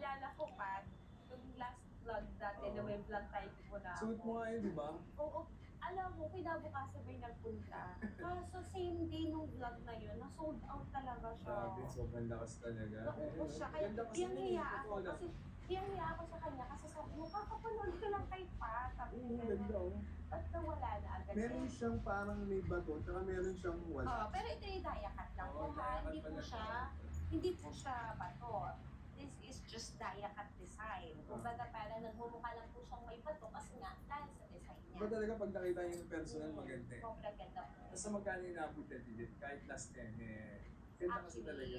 naalala ko pa, yung last vlog dati na may vlog type mo na Suot mo nga yun, di ba? Oo. Alam mo, kinabukasan may nagpunta. Kaso same day nung vlog na yun, na-sold out talaga siya. Grabe, sobrang lakas talaga. Naubos siya. Kaya Ganda kasi nun, hiyang-hiya ako. totoo lang. Kasi hiyang-hiya ako sa kanya. Kasi sabi mo, kakapanood ko lang kay Pat. Sabi Oo, niya, ganda oh. ba't nawala na agad? Meron siyang parang may bato, tsaka meron siyang wala. Pero ito yung dia cut lang po Oo, ha. dia cut Hindi po pala. siya bato. This is just dia cut design. Kumbaga parang nagmumukha lang po siyang may bato kasi nga dahil sa design niya. Iba talaga pag nakita niyo yung personal, maganda eh. Sobrang ganda po. Nasa magkano yung naabot na digit? Kahit last 10 eh. Ganda kasi talaga.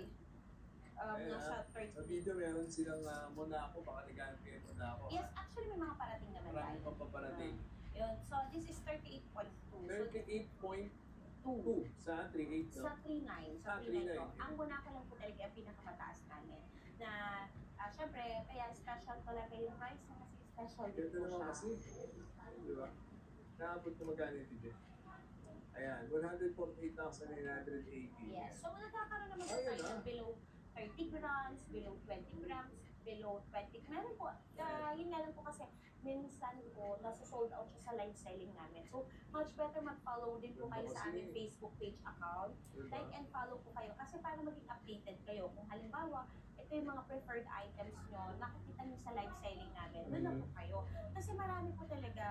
Ayun, Nasa sa 30. video meron silang Monaco, baka naghanap kayo ng Monaco. Yes, actually may mga parating naman Marami tayo. pang paparating. Yun. So, this is 38.2. 38.2 sa 38, no? Sa 39. Sa 39 39. po. Ang Monaco lang po talaga ang pinakamataas namin. Na, syempre, kaya special talaga yung price na kasi special din Ganda po naman siya. kasi. Di ba? Naabot na magkano yung digit? Ayan, 148,980. Yes. So, nagkakaroon naman po Ayun tayo na. ng below 30 grams, below 20 grams, below 20. Meron po. Yun nga lang po kasi minsan po, nasa-sold out siya sa live selling namin. So, much better mag-follow din po kayo sa aming Facebook page account. Like and follow po kayo kasi para maging updated kayo. Kung halimbawa, ito yung mga preferred items nyo, nakikita nyo sa live selling namin, doon na po kayo. Kasi marami po talaga